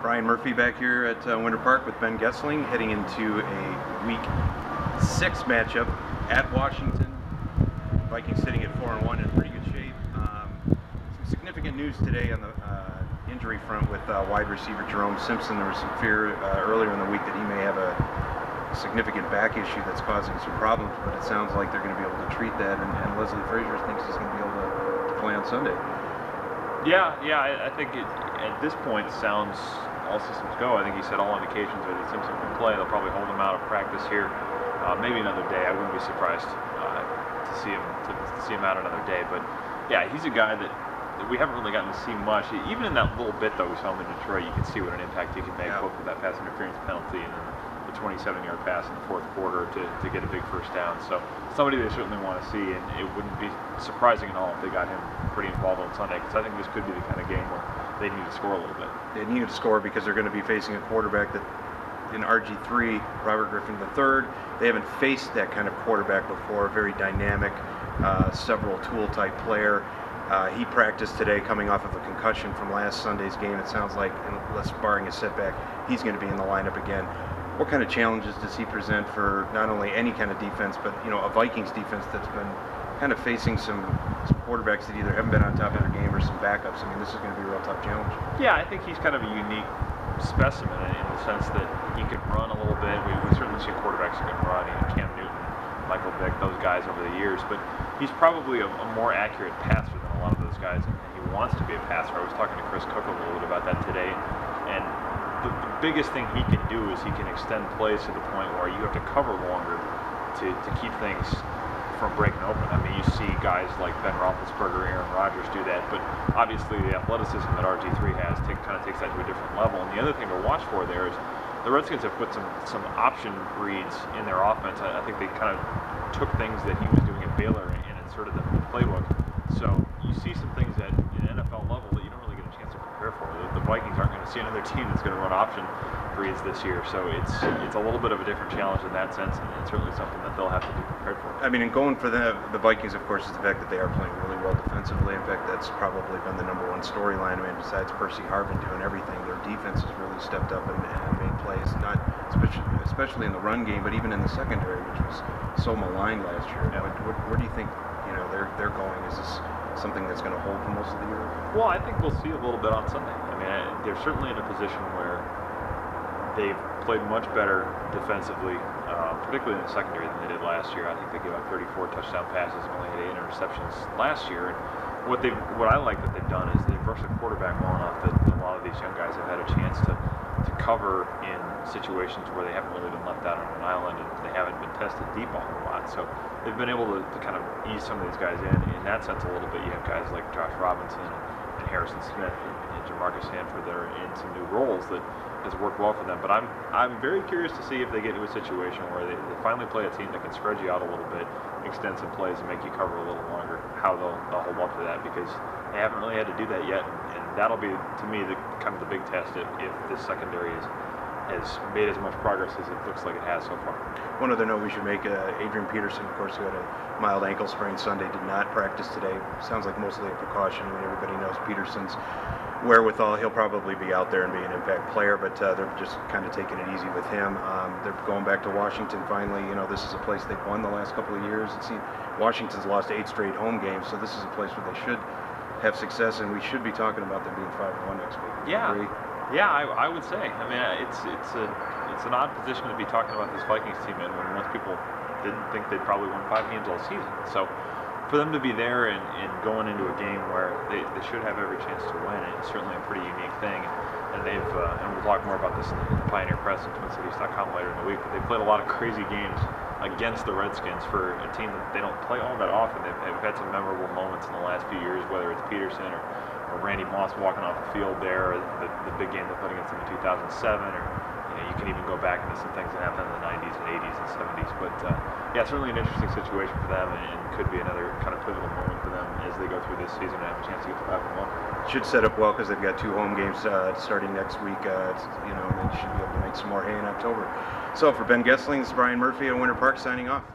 Brian Murphy back here at Winter Park with Ben Goessling, heading into a Week 6 matchup at Washington. Vikings sitting at 4-1 in pretty good shape. Some significant news today on the injury front with wide receiver Jerome Simpson. There was some fear earlier in the week that he may have a significant back issue that's causing some problems, but it sounds like they're going to be able to treat that, and Leslie Frazier thinks he's going to be able to play on Sunday. Yeah, I think at this point sounds all systems go. I think he said all indications are that Simpson can play. They'll probably hold him out of practice here, maybe another day. I wouldn't be surprised to see him out another day. But yeah, he's a guy that we haven't really gotten to see much. Even in that little bit though we saw him in Detroit, you can see what an impact he can make, both with that pass interference penalty and then the 27-yard pass in the fourth quarter to get a big first down. So somebody they certainly want to see, and it wouldn't be surprising at all if they got him pretty involved on Sunday, because I think this could be the kind of game where they need to score a little bit. They need to score because they're going to be facing a quarterback that in RG3, Robert Griffin III. They haven't faced that kind of quarterback before. Very dynamic, several tool type player. He practiced today coming off of a concussion from last Sunday's game. It sounds like, unless barring a setback, he's going to be in the lineup again. What kind of challenges does he present for not only any kind of defense, but a Vikings defense that's been kind of facing some quarterbacks that either haven't been on top of their game or some backups? I mean, this is going to be a real tough challenge. Yeah, I think he's kind of a unique specimen in the sense that he can run a little bit. We've certainly seen quarterbacks that can run, Cam Newton, Michael Vick, those guys over the years, but he's probably a more accurate passer than a lot of those guys, and he wants to be a passer. I was talking to Chris Cook a little bit about that today, and the biggest thing he can do is he can extend plays to the point where you have to cover longer to keep things from breaking open. I mean, you see guys like Ben Roethlisberger, Aaron Rodgers do that, but obviously the athleticism that RG3 has kind of takes that to a different level. And the other thing to watch for there is the Redskins have put some option reads in their offense. I think they kind of took things that he was doing at Baylor and inserted them in the playbook. So you see some things at an NFL level that you don't really get a chance to prepare for. The Vikings aren't going to see another team that's going to run option reads this year, so it's a little bit of a different challenge in that sense, and it's certainly something that they'll have to be prepared for. I mean, and going for the Vikings, of course, is the fact that they are playing really well defensively. In fact, that's probably been the #1 storyline. I mean, besides Percy Harvin doing everything, their defense has really stepped up and made plays, not especially in the run game, but even in the secondary, which was so maligned last year. Yeah. Where do you think they're going? Is this something that's going to hold for most of the year? Well, I think we'll see a little bit on Sunday. I mean, they're certainly in a position where they've played much better defensively, particularly in the secondary than they did last year. I think they gave up 34 touchdown passes and only had 8 interceptions last year. And what I like that they've done is they've rushed the quarterback well enough that a lot of these young guys have had a chance to cover in situations where they haven't really been left out on an island and they haven't been tested deep a whole lot. So they've been able to kind of ease some of these guys in that sense a little bit. You have guys like Josh Robinson and Harrison Smith and Jamarcus Sanford that are in some new roles that has worked well for them. But I'm very curious to see if they get to a situation where they finally play a team that can spread you out a little bit, extend some plays, and make you cover a little longer, how they'll hold up to that, because they haven't really had to do that yet, and that'll be, to me, the kind of the big test if this secondary has made as much progress as it looks like it has so far. One other note we should make, Adrian Peterson, of course, who had a mild ankle sprain Sunday, did not practice today. Sounds like mostly a precaution. I mean, everybody knows Peterson's wherewithal. He'll probably be out there and be an impact player, but they're just kind of taking it easy with him. They're going back to Washington finally. This is a place they've won the last couple of years. Washington's lost 8 straight home games, so this is a place where they should have success, and we should be talking about them being 5-1 next week. Yeah, I would say. I mean, it's an odd position to be talking about this Vikings team in when most people didn't think they'd probably win 5 games all season. So for them to be there and going into a game where they should have every chance to win, it's certainly a pretty unique thing. And and we'll talk more about this in the Pioneer Press and TwinCities.com later in the week, but they've played a lot of crazy games against the Redskins for a team that they don't play all that often. They've had some memorable moments in the last few years, whether it's Peterson or Randy Moss walking off the field there, or the big game they played against them in 2007, or you can even go back into some things that happened in the 90s and 80s and 70s. But yeah, certainly an interesting situation for them, and could be another kind of pivotal moment for them as they go through this season and have a chance to get to 5-1. Should set up well because they've got 2 home games starting next week. They should be able to make some more hay in October. So for Ben Goessling, this is Brian Murphy at Winter Park signing off.